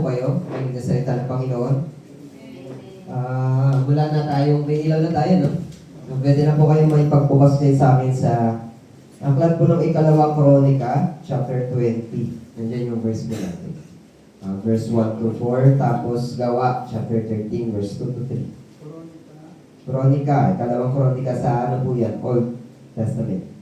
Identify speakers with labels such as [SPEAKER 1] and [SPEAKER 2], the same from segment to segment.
[SPEAKER 1] po kayo? May salita ng Panginoon. Wala na tayong, may ilaw na tayo, no? So, pwede na po kayong may pagbukas kayo sa akin sa aklat po ng ikalawang Kronika, chapter 20. Nandiyan yung verse po natin. Verse 1 to 4, tapos Gawa, chapter 13, verse 2 to 3. Kronika, ikalawang Kronika sa ano po yan? Old Testament.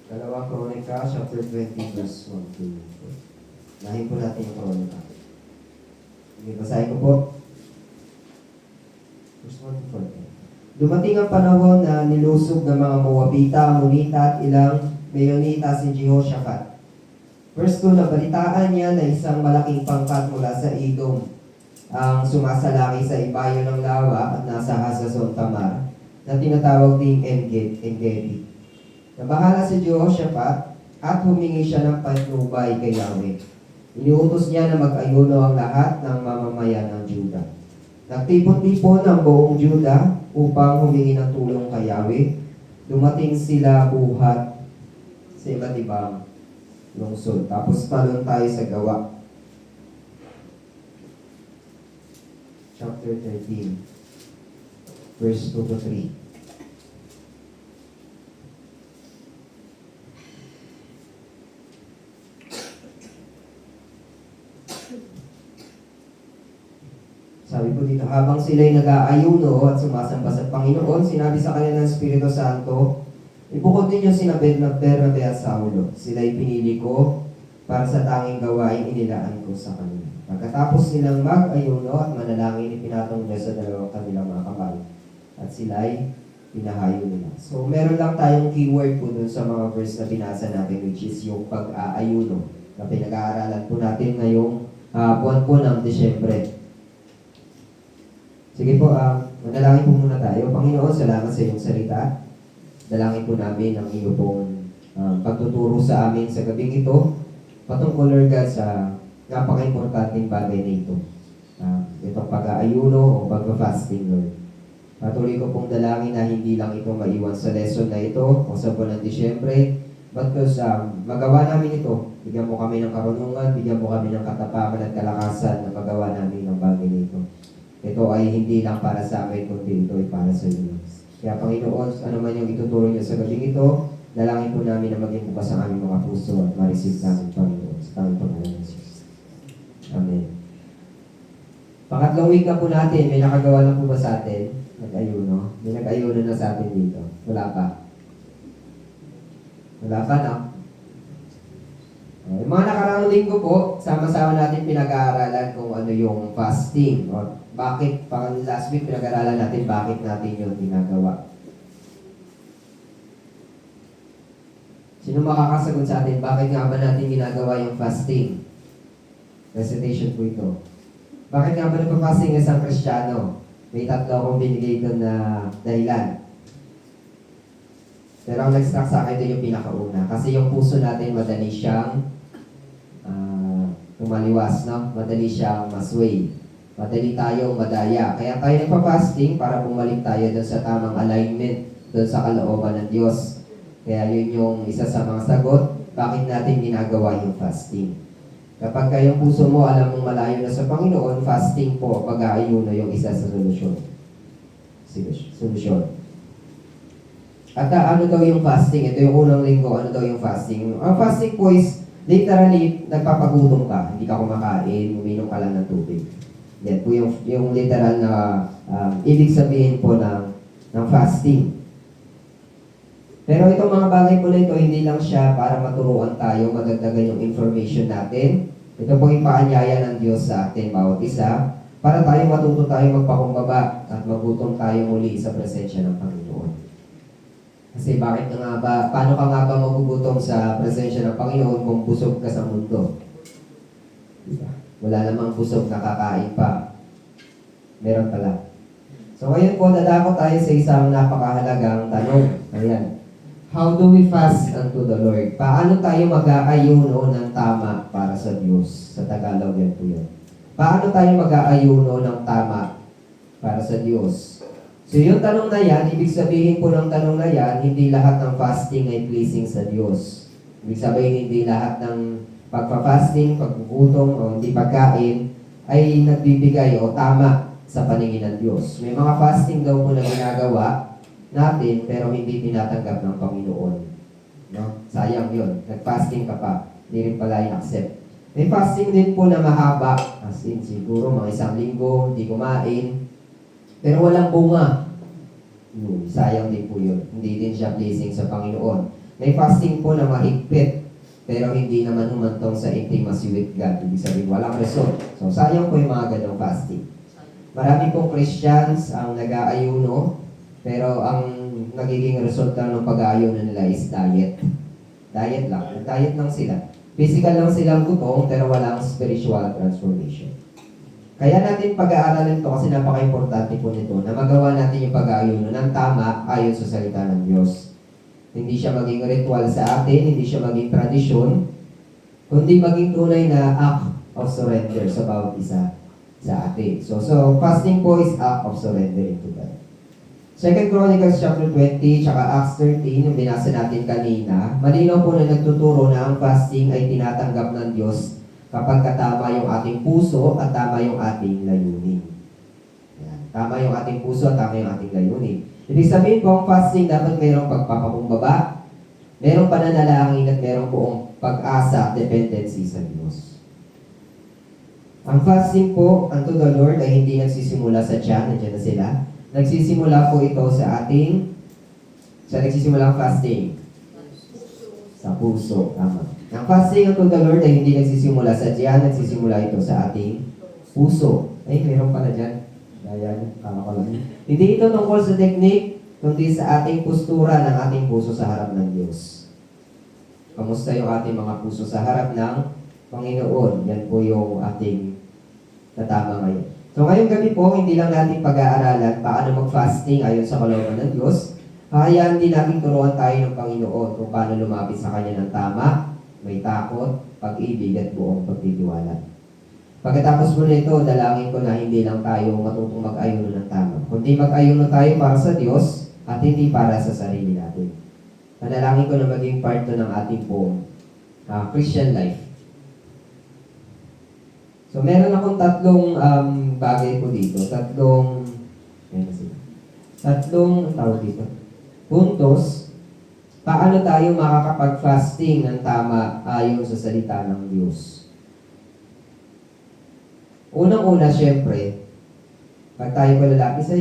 [SPEAKER 1] Ikalawang Kronika, chapter 20, verse 1 to 4. Lahin po natin yung Kronika. Sige, basahin ko po. Verse 1 to 4. Dumating ang panahon na nilusob ng mga Moabita, Amonita at ilang Meonita si Jehoshaphat. Verse 2, nabalitaan niya na isang malaking pangkat mula sa Edom ang sumasalaki sa ibayo ng lawa at nasa Hazazon Tamar na tinatawag ding Engedi. Nabahala si Jehoshaphat at humingi siya ng patnubay kay Yahweh. Iniutos niya na mag-ayuno ang lahat ng mamamayan ng Juda. Nagtipon-tipon ang buong Juda upang humingi ng tulong kay Yahweh. Dumating sila buhat sa iba't ibang lungsod. Tapos talon tayo sa Gawa. Chapter 13, verse 2 to 3. Sabi po dito, habang sila'y nag-aayuno at sumasamba sa Panginoon, sinabi sa kanila ng Espiritu Santo, ibukod ninyo sina Bernabe at Saulo. Sila'y pinili ko para sa tanging gawain inilaan ko sa kanila. Pagkatapos nilang mag-ayuno at manalangin, ipinatong nila sa dalawang kanilang mga kamay. At sila'y pinahayo nila. So, meron lang tayong keyword po dun sa mga verse na binasa natin, which is yung pag-aayuno na pinag-aaralan po natin ngayong buwan po ng Disyembre. Sige po, manalangin po muna tayo. Panginoon, salamat sa iyong salita. Dalangin po namin ang iyo pong pagtuturo sa amin sa gabing ito. Patungkol, Lord God, sa napaka-importanting bagay na ito. Itong pag-aayuno o pag-fasting, Lord. Patuloy ko pong dalangin na hindi lang ito maiwan sa lesson na ito o sa buwan ng Disyembre, but because magawa namin ito, bigyan mo kami ng karunungan, bigyan mo kami ng katapakan at kalakasan na magawa namin ang bagay na ito. Ito ay hindi lang para sa amin, kundi ito ay para sa iyo. Kaya Panginoon, ano man yung ituturo niyo sa gabing ito, dalangin po namin na maging bukas ang aming mga puso at ma-receive namin, Panginoon. Sa tanging pangalan ng Jesus. Amen. Pangatlong week na po natin, may nakagawa na po ba sa atin? Nag-ayuno? May nag-ayuno na sa atin dito. Wala pa. Wala pa, no? Yung mga nakaraang linggo po, sama-sama natin pinag-aaralan kung ano yung fasting. O bakit, pang last week pinag-aaralan natin bakit natin yung ginagawa. Sino makakasagot sa atin, bakit nga ba natin ginagawa yung fasting? Recitation po ito. Bakit nga ba nagpa-fasting isang Kristiyano? May tatlo akong binigay doon na dahilan. Pero ang nag-struck sa akin ito yung pinakauna. Kasi yung puso natin madali siyang umaliwas, no? Madali siyang masway. Madali tayong madaya. Kaya tayo nagpa-fasting para bumalik tayo doon sa tamang alignment, doon sa kalooban ng Diyos. Kaya yun yung isa sa mga sagot, bakit natin ginagawa yung fasting. Kapag kayong puso mo, alam mong malayo na sa Panginoon, fasting po, pag-aayuno yung isa sa solusyon. At ano daw yung fasting? Ito yung unang linggo, ano daw yung fasting? Ang fasting po is, literally, nagpapagutom ka, hindi ka kumakain, uminom ka lang ng tubig. Yan po yung literal na ibig sabihin po ng fasting. Pero itong mga bagay po na ito, hindi lang siya para maturuan tayo, madagdagan yung information natin. Ito po yung paanyaya ng Diyos sa atin, bawat isa, para tayo matuto tayo magpakumbaba at magutom tayo muli sa presensya ng Panginoon. Kasi bakit ka nga ba, paano ka nga ba magugutom sa presensya ng Panginoon kung busog ka sa mundo? Diba? Wala namang busog na kakain pa. Meron pala. So ngayon po, dadako tayo sa isang napakahalagang tanong. Ayan. How do we fast unto the Lord? Paano tayo mag-aayuno ng tama para sa Diyos? Sa Tagalog yan po yun. Paano tayo mag-aayuno ng tama para sa Diyos? So yung tanong na yan, ibig sabihin po ng tanong na yan, hindi lahat ng fasting ay pleasing sa Diyos. Ibig sabihin, hindi lahat ng pagpa-fasting, paggugutom, o hindi pagkain, ay nagbibigay o tama sa paningin ng Diyos. May mga fasting daw po na ginagawa natin, pero hindi tinatanggap ng Panginoon. No? Sayang yun. Nag-fasting ka pa, hindi rin pala i-accept. May fasting din po na mahaba, as in siguro mga 1 linggo, hindi kumain, pero walang bunga. Sayang din po yun. Hindi din siya pleasing sa Panginoon. May fasting po na mahigpit, pero hindi naman humantong sa intimacy with God. Ibig sabihin, walang result. So, sayang po yung mga ganong fasting. Marami pong Christians ang nag-aayuno, pero ang nagiging resulta ng pag-aayuno nila is diet. Diet lang. Diet lang sila. Physical lang silang gutom, pero walang spiritual transformation. Kaya natin pag-aaralan ito kasi napaka-importante po nito na magawa natin yung pag-aayuno ng tama ayon sa salita ng Diyos. Hindi siya maging ritual sa atin, hindi siya maging tradisyon, kundi maging tunay na act of surrender sa bawat isa sa atin. So fasting po is act of surrendering to God. 2 Chronicles chapter 20, tsaka Acts 13, yung binasa natin kanina, malinaw po na nagtuturo na ang fasting ay tinatanggap ng Diyos kapag katama yung ating puso at tama yung ating layunin. Yan. Tama yung ating puso at tama yung ating layunin. Ibig sabihin po, ang fasting dapat mayroong pagpapakumbaba, mayroong pananalangin at mayroong buong pag-asa at dependency sa Diyos. Ang fasting po unto the Lord ay hindi nagsisimula sa tiyan, nandiyan na sila. Nagsisimula po ito sa ating, nagsisimula ang fasting? Sa puso. Tama. Ang fasting unto the Lord ay hindi nagsisimula sa tiyan, nagsisimula ito sa ating puso. Ay, mayroon pala dyan. Ayan, kala ko lang. Hindi ito tungkol sa technique, kundi sa ating postura ng ating puso sa harap ng Diyos. Kamusta yung ating mga puso sa harap ng Panginoon? Yan po yung ating natama ngayon. So ngayong gabi po, hindi lang natin pag-aaralan paano mag-fasting ayon sa kalooban ng Diyos. Hayaan din natin turuan tayo ng Panginoon kung paano lumapit sa Kanya ng tama, may takot, pag-ibig at buong pagtitiwala. Pagkatapos mo nito, dalangin ko na hindi lang tayo matutong mag-ayuno ng tama, kundi mag-ayuno tayo para sa Diyos at hindi para sa sarili natin. Panalangin ko na maging part to ng ating buong Christian life. So meron akong tatlong bagay po dito, tatlong tawag dito, puntos, paano tayo makakapag-fasting ng tama ayon sa salita ng Diyos. Unang-una, syempre, pag tayo palalapit sa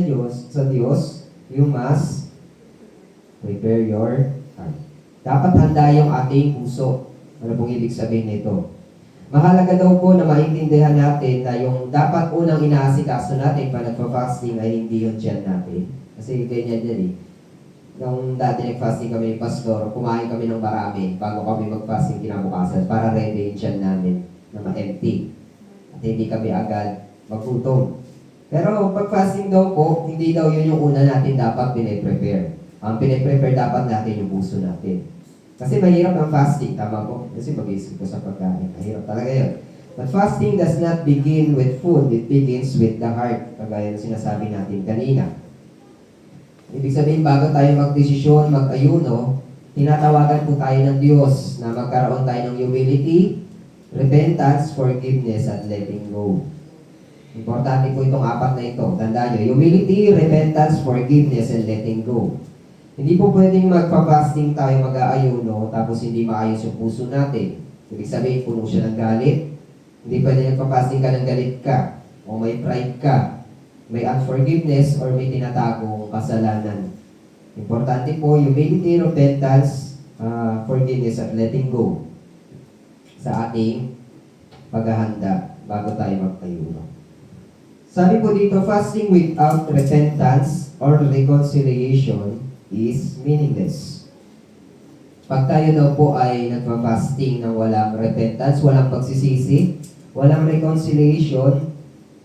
[SPEAKER 1] Diyos, you must prepare your heart. Dapat handa yung ating puso. Ano pong ibig sabihin nito? Mahalaga daw po na maintindihan natin na yung dapat unang inaasikaso natin pag nagpa-fasting ay hindi yung tiyan natin. Kasi ganyan yan eh. Nung dati nag-fasting kami ni Pastor, kumain kami ng marami bago kami mag-fasting kinabukasan para ready yung tiyan namin na ma-empty. At hindi kami agad maggutom. Pero pag-fasting daw po, hindi daw yun yung una natin dapat pine-prepare. Ang pine-prepare dapat natin yung puso natin. Kasi mahirap ang fasting, tama po? Kasi mag-iisip ko sa pagkain. Mahirap talaga yun. But fasting does not begin with food. It begins with the heart. Kagaya ng sinasabi natin kanina. Ibig sabihin, bago tayo magdesisyon, mag-ayuno, tinatawagan po tayo ng Diyos na magkaroon tayo ng humility, repentance, forgiveness, at letting go. Importante po itong apat na ito. Tandaan nyo, humility, repentance, forgiveness, and letting go. Hindi po pwedeng magpa-fasting tayo, mag-aayuno, tapos hindi maayos yung puso natin. Ibig sabihin, puno siya ng galit. Hindi pwedeng magpa-fasting ka ng galit ka, o may pride ka, may unforgiveness, or may tinatagong kasalanan. Importante po, humility, repentance, forgiveness, at letting go sa ating paghahanda bago tayo magpayuno. Sabi po dito, fasting without repentance or reconciliation is meaningless. Pag tayo daw po ay nagpa-fasting ng walang repentance, walang pagsisisi, walang reconciliation,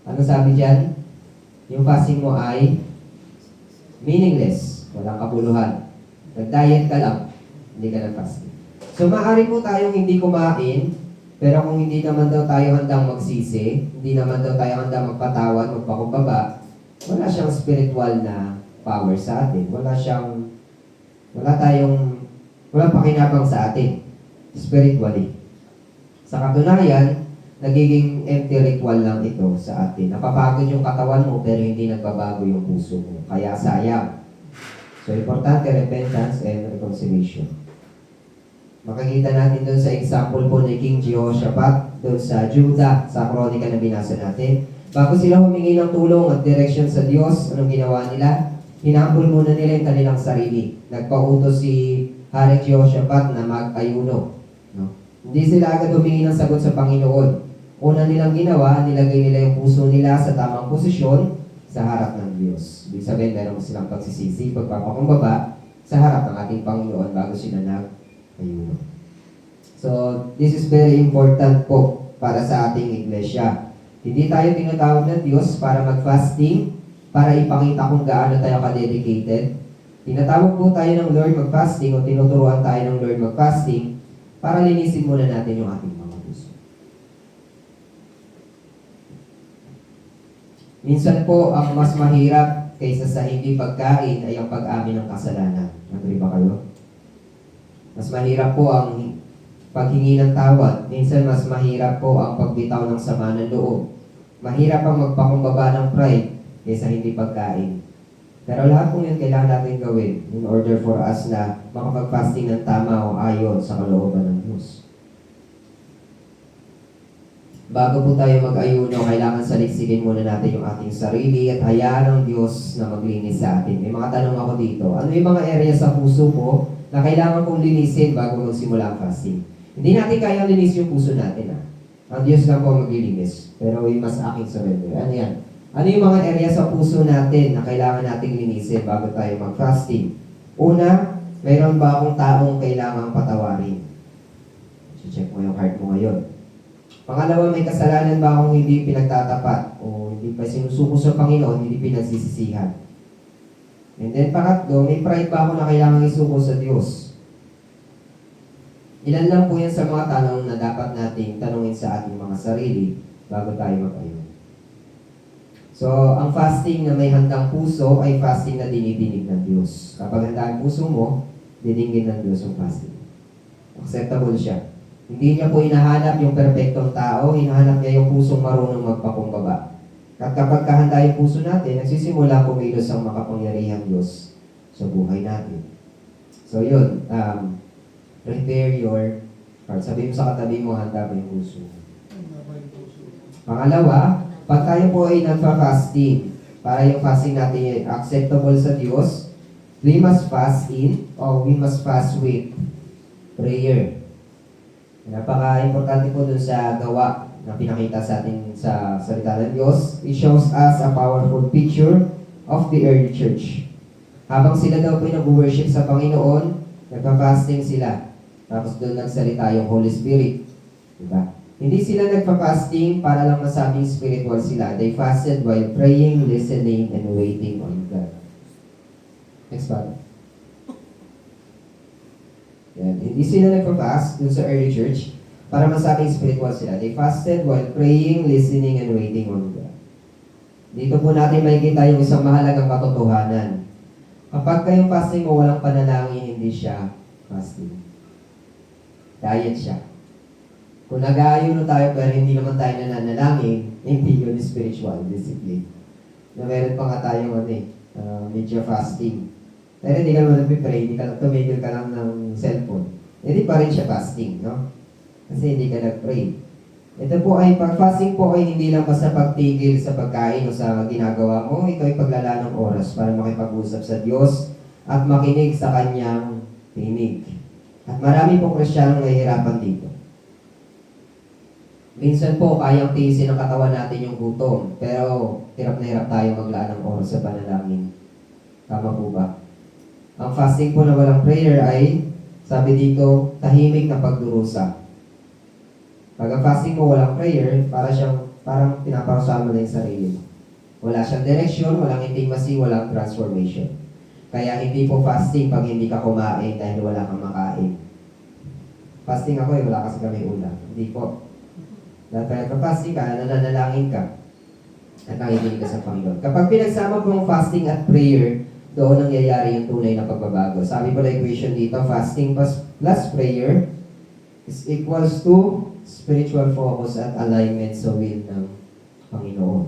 [SPEAKER 1] ano sabi dyan? Yung fasting mo ay meaningless, walang kabuluhan. Nag-diet ka lang, hindi ka nag-fasting. So maaari po tayong hindi kumain, pero kung hindi naman daw tayo handang magsisi, hindi naman daw tayo handang magpatawad, magpakumbaba, wala siyang spiritual na power sa atin. Walang pakinabang sa atin, spiritually. Sa katunayan, nagiging empty ritual lang ito sa atin. Napapagod yung katawan mo, pero hindi nagbabago yung puso mo. Kaya sayang. So, importante, repentance and reconciliation. Makikita natin doon sa example po ni King Jehoshaphat, doon sa Judah, sa kronika na binasa natin. Bago sila humingi ng tulong at direction sa Diyos, anong ginawa nila? Hinambol muna nila yung kanilang sarili. Nagpautos si Haring Jehoshaphat na mag-ayuno. No? Hindi sila agad humingi ng sagot sa Panginoon. Una nilang ginawa, nilagay nila yung puso nila sa tamang posisyon sa harap ng Diyos. Ibig sabihin, meron silang pagsisisi, pagpapakumbaba sa harap ng ating Panginoon bago sila nag-ayuno. So, this is very important po para sa ating iglesia. Hindi tayo tinatawag ng Diyos para mag-fasting, para ipakita kung gaano tayo ka-dedicated. Tinatawag po tayo ng Lord mag-fasting o tinuturuan tayo ng Lord mag-fasting para linisin muna natin yung ating mga puso. Minsan po, ang mas mahirap kaysa sa hindi pagkain ay ang pag-amin ng kasalanan. Agree ba kayo? Mas mahirap po ang paghingi ng tawad. Minsan mas mahirap po ang pagbitaw ng sama ng loob. Mahirap ang magpakumbaba ng pride kaysa hindi pagkain. Pero lahat po yun kailangan natin gawin in order for us na makapag-fasting ng tama o ayon sa kalooban ng Diyos. Bago po tayo mag-ayuno, kailangan saliksikin muna natin yung ating sarili at hayaan ng Diyos na maglinis sa atin. May mga tanong ako dito. Ano yung mga area sa puso ko na kailangan kong linisin bago magsimula ang fasting? Hindi natin kayang linis yung puso natin. Ang Diyos lang po maglilinis. Pero yung mas aking surrender. Ano yan? Ano yung mga area sa puso natin na kailangan nating linisin bago tayo mag-fasting? Una, mayroon ba akong taong kailangang patawarin? Check mo yung heart mo ngayon. Pangalawa, may kasalanan ba akong hindi pinagtatapat o hindi pa sinusuko sa Panginoon, hindi pinagsisisihan? And then pangatlo, may pride ba ako na kailangang isuko sa Diyos? Ilan lang po yan sa mga tanong na dapat nating tanungin sa ating mga sarili bago tayo mag-ayun. So, ang fasting na may handang puso ay fasting na dinidinig ng Diyos. Kapag handa ang puso mo, didinggin ng Diyos yung fasting. Acceptable siya. Hindi niya po hinahanap yung perfectong tao, hinahanap niya yung pusong marunong magpakumbaba. At kapag kahanda yung puso natin, nagsisimula kumilos ang makapangyarihang Diyos sa buhay natin. So yun, prepare your heart. Sabi mo sa katabi mo, handa ba yung puso? Pangalawa, pag tayo po ay nagpa-fasting, para yung fasting natin acceptable sa Diyos, we must fast in, or we must fast with prayer. Napaka-importante po dun sa gawa na pinakita sa atin sa salita ng Diyos. It shows us a powerful picture of the early church. Habang sila daw po nag-worship sa Panginoon, nagpa-fasting sila. Tapos doon nagsalita yung Holy Spirit. Diba? Hindi sila nagpa-fasting para lang masabing spiritual sila. They fasted while praying, listening, and waiting on God. Next slide. Yan. Hindi sila nagpa-fast dun sa early church para masabing spiritual sila. They fasted while praying, listening, and waiting on God. Dito po natin makikita yung isang mahalagang katotohanan. Kapag kayong fasting mo walang panalangin, hindi siya fasting. Diet siya. Kung nag-aayuno tayo pero hindi naman tayo nananalangin, hindi yun spiritual discipline. Na meron pa nga tayong medyo fasting. Pero hindi ka naman nag-pray, hindi ka tumigil ka lang ng cellphone. Hindi pa rin siya fasting, no? Kasi hindi ka nag-pray. Ito po ay, pag-fasting po ay hindi lang basta pagtigil sa pagkain o sa ginagawa mo, ito ay paglala ng oras para makipag-usap sa Diyos at makinig sa Kanyang tinig. At marami pong Kristiyanong nahihirapan dito. Minsan po, kayang tiisin ng katawan natin yung gutom, pero hirap na hirap tayo maglaan ng oras sa panalangin. Tama po ba? Ang fasting po na walang prayer ay, sabi dito, tahimik na pagdurusa. Pag ang fasting mo walang prayer, parang pinaparusahan mo na yung sarili mo. Wala siyang direksyon, walang intimacy, walang transformation. Kaya hindi po fasting pag hindi ka kumain dahil wala kang makain. Fasting ako wala kasi kami ulam. Hindi po. Dahil pag fasting ka, nananalangin ka at nakikinig ka sa Panginoon. Kapag pinagsama po ang fasting at prayer, doon nangyayari yung tunay na pagbabago. Sabi po na equation dito, fasting plus prayer is equals to spiritual focus at alignment sa will ng Panginoon.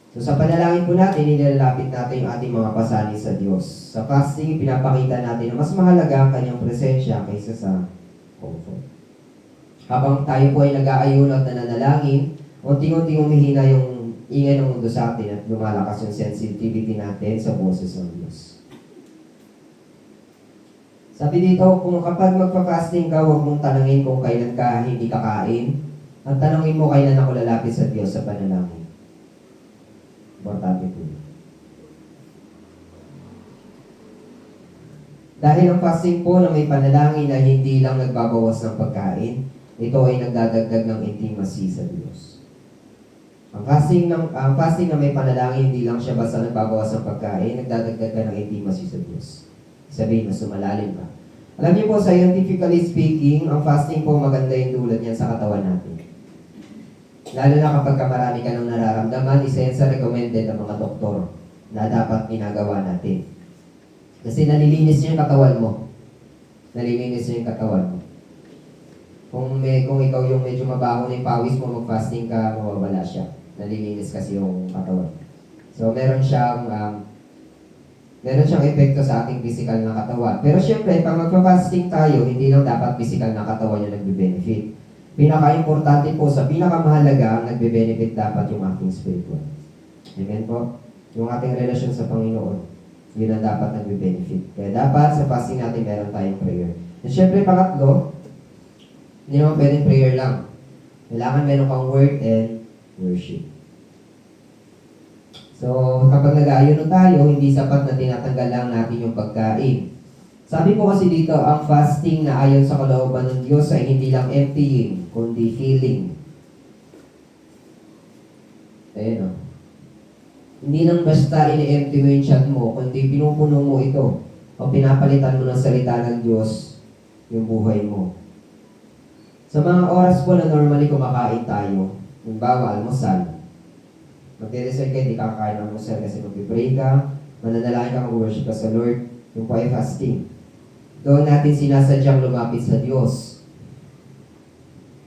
[SPEAKER 1] So sa panalangin po natin, nilalapit natin yung ating mga pasanin sa Diyos. Sa fasting, pinapakita natin na mas mahalaga ang kanyang presensya kaysa sa comfort. Habang tayo po ay nag-aayon at nananalangin, unti-unti umihina yung ingay ng mundo sa atin at lumalakas yung sensitivity natin sa boses ng Diyos. Sabi dito, kung kapag magpa-fasting ka, huwag mong tanangin kung kailan ka hindi kakain, at tanongin mo kailan ako lalapit sa Diyos sa panalangin. Importante po. Dahil ang fasting po na may panalangin na hindi lang nagbabawas ng pagkain, ito ay nagdadagdag ng intimacy sa Diyos. Ang fasting na may panalangin, hindi lang siya basta nagbabawas ng pagkain, nagdadagdag ka ng intimacy sa Diyos. Sabihin, mas sumalalim ka. Alam niyo po, scientifically speaking, ang fasting po maganda yung dulot niyan sa katawan natin. Lalo na kapag marami ka nang nararamdaman, isa yan sa recommended ng mga doktor na dapat ginagawa natin. Kasi nalilinis niya yung katawan mo. Nalilinis niya yung katawan mo. Kung ikaw yung medyo mabaho na yung pawis mo, mag-fasting ka, mawawala siya. Nalilinis kasi yung katawan. So, meron siyang epekto sa ating physical na katawan. Pero syempre, pag magpa-fasting tayo, hindi lang dapat physical na katawan yung nagbe-benefit. Pinaka-importante po, sa pinakamahalaga, ang nagbe-benefit dapat yung ating spiritual. Amen po? Yung ating relasyon sa Panginoon, yun ang dapat nagbe-benefit. Kaya dapat sa fasting natin meron tayong prayer. And syempre, pangatlo, hindi naman pwedeng prayer lang. Kailangan meron kang word and worship. So, kapag nag-aayon tayo, hindi sapat na tinatanggal lang natin yung pagkain. Sabi po kasi dito, ang fasting na ayon sa kalooban ng Diyos ay hindi lang emptying, kundi filling. Ayan o. Hindi lang basta ini-empty mo yung chat mo, kundi pinupuno mo ito. O pinapalitan mo ng salita ng Diyos yung buhay mo. Sa mga oras po na normally kumakain tayo, halimbawa, almusal, magde-decide ka, hindi ka kakain ng almusal kasi mag-pray ka, mananalangin ka, mag-worship ka sa Lord, yung po ay fasting. Doon natin sinasadyang lumapit sa Diyos.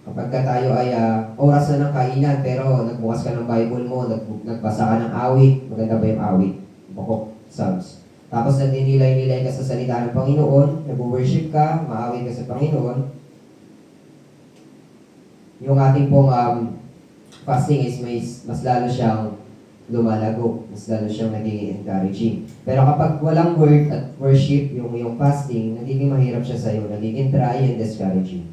[SPEAKER 1] Kapag tayo ay oras na ng kainan, pero nagbukas ka ng Bible mo, nagbasa ka ng awit, maganda ba yung awit? Bukok, Psalms. Tapos nagninilay-nilay ka sa salita ng Panginoon, nag-worship ka, maawit ka sa Panginoon, yung ating pong fasting is mas lalo siyang lumalago, mas lalo siyang nagiging encouraging. Pero kapag walang word at worship, yung fasting, nagiging mahirap siya sa'yo, nagiging dry and discouraging.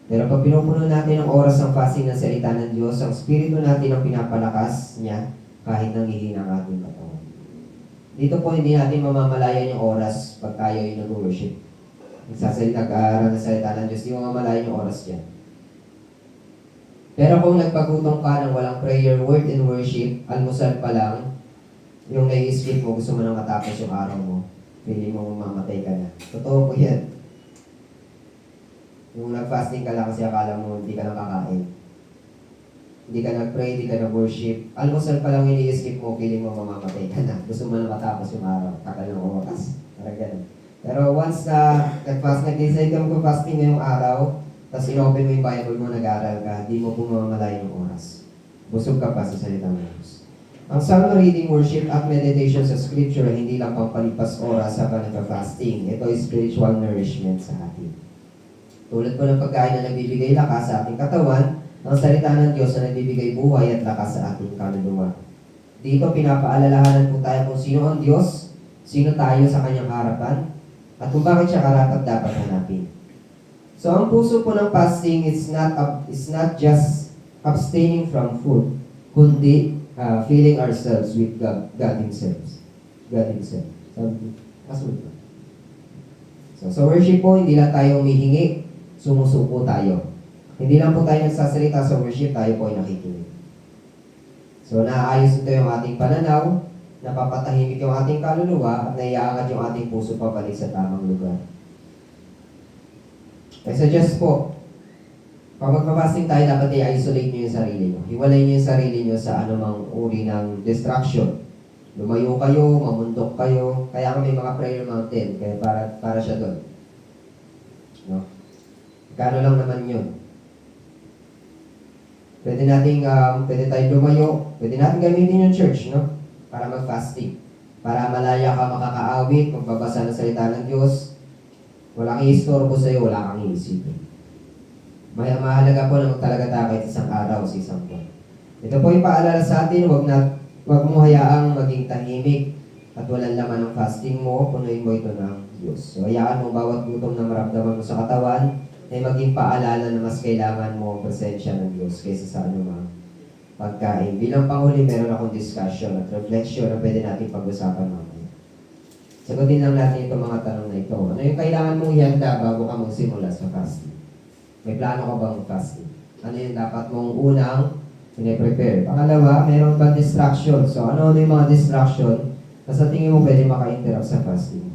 [SPEAKER 1] Pero pag pinupuno natin ang oras ng fasting ng salita ng Diyos, ang spirito natin ang pinapalakas niya kahit nanghihina ang ating katawan. Dito po hindi natin mamamalayan yung oras pag tayo ay nag-worship. Nagsasalita ka ng salita ng Diyos, di mamamalayan yung oras niya. Pero kung nagpagutom ka ng walang prayer, word, and worship, almusal pa lang, yung nai-skip mo, gusto mo nang matapos yung araw mo, feeling mo mamamatay ka na. Totoo po yan. Yung nag-fasting ka lang kasi akala mo hindi ka nakakain. Hindi ka nag-pray, hindi ka nag-worship. Almusal pa lang yung nai-skip mo, feeling mo mamamatay ka na. Gusto mo nang matapos yung araw, takal ng oras. Parang ganun. Pero once na nag-decide ka mag-fasting ngayong araw, tapos in-open mo yung Bible mo, nag-aaral ka, di mo pumamalayan yung oras. Busog ka pa sa salita ng Diyos. Ang psalm reading, worship at meditation sa scripture ay hindi lang pampalipas oras habang nagpa-fasting. Ito ay spiritual nourishment sa atin. Tulad po ng pagkain na nagbibigay lakas sa ating katawan, ang salita ng Diyos na nagbibigay buhay at lakas sa ating kaluluwa. Dito pinapaalalahanan po tayo kung sino ang Diyos, sino tayo sa kanyang harapan, at kung bakit siya karapat dapat hanapin. So, ang puso po ng fasting is not just abstaining from food, kundi filling ourselves with God Himself. God Himself. Kasunod na. So, sa worship po, hindi lang tayo humihingi, sumusuko tayo. Hindi lang po tayo nagsasalita sa worship, tayo po ay nakikinig. So, naaayos ito yung ating pananaw, napapatahimik yung ating kaluluwa, at naiaangat yung ating puso pabalik sa tamang lugar. I suggest po, pag magpapasting tayo, dapat i-isolate nyo yung sarili nyo. Hiwalay nyo yung sarili nyo sa anumang uri ng distraction. Lumayo kayo, mamundok kayo, kaya kami mga prayer mountain, kaya para siya doon. No? Kano lang naman yun. Pwede tayong lumayo, pwede natin gamitin yung church, no? Para mag-fasting. Para malaya ka makakaawit, magbabasa ng salita ng Diyos. Wala kang istorbo sa'yo, wala kang iisipin. Mahalaga po na magtalaga tayo kahit isang araw sa isang buwan. Ito po yung paalala sa atin, huwag mo hayaang maging tahimik at walang laman ng fasting mo, punuin mo ito ng Diyos. So, hayaan mo bawat gutom na maramdaman mo sa katawan, ay maging paalala na mas kailangan mo ang presensya ng Diyos kaysa sa anumang pagkain. Bilang panghuli, meron akong discussion at reflection na pwede natin pag-usapan mamaya. Sagutin lang natin itong mga tanong na ito. Ano yung kailangan mong ihanda bago ka magsimula sa fasting? May plano ka bang fasting? Ano yung dapat mong unang pine-prepare? Pangalawa, meron ba distraction? So, ano yung mga distraction na sa tingin mo pwede maka-interrupt sa fasting?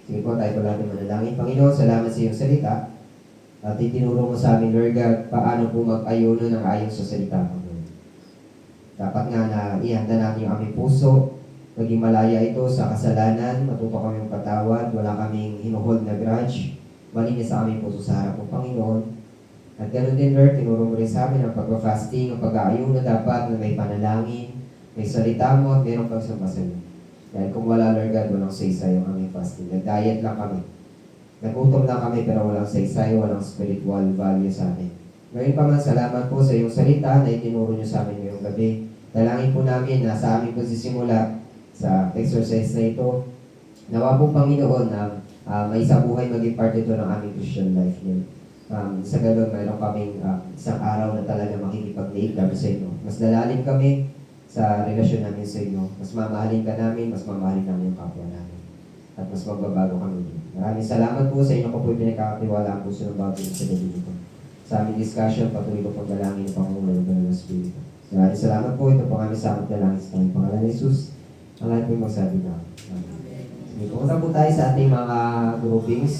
[SPEAKER 1] Sige po, tayo po natin manalangin. Panginoon, salamat sa iyong salita. At itinuro mo sa amin, Lord God, paano po mag-ayuno ng ayon sa salita mo. Dapat nga na ihanda namin yung aming puso, maging malaya ito sa kasalanan, matuto kami patawad, wala kaming hinuhold na grudge, malinis sa aming puso sa harap ng Panginoon. At ganoon din, Lord, tinuro mo rin sa amin ang pag-fasting, ang pag-aayuno dapat na may panalangin, may salita mo at mayroong pagsampasan. Dahil kung wala, Lord God, walang saysay yung aming fasting. Nag-diet lang kami. Nagutom lang kami pero walang saysay, walang spiritual value sa amin. Ngayon pa man, salamat po sa iyong salita na itinuro niyo sa amin ngayong gabi. Dalangin po namin na sa aming pagsisimula sa exercise na ito, nawa po Panginoon na may isa buhay maging part ito ng aming Christian life niyo. Sa ganoon, mayroon kaming isang araw na talaga makikipag-date kami sa inyo. Mas lalalim kami sa relasyon namin sa inyo. Mas mamahalin ka namin, mas mamahalin namin yung kapwa namin. At mas magbabago kami din. Maraming salamat po sa inyo ko po pinagkakatiwala ang puso ng bawat sa gabi nito. Sa aming discussion, patuloy ko pagdalangin ng Panginoon ng Espiritu. Maraming salamat po. Ito po kami sa aming dalangin sa aming pangalan ni Jesus. Ang lahat po yung magsabi na. Sige, pumunta po tayo sa ating mga groupings.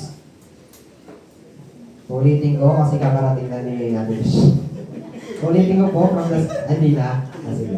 [SPEAKER 1] Ulitin ko kasi kakarating na ni natin. Ulitin ko po from the... Hindi na. Sige.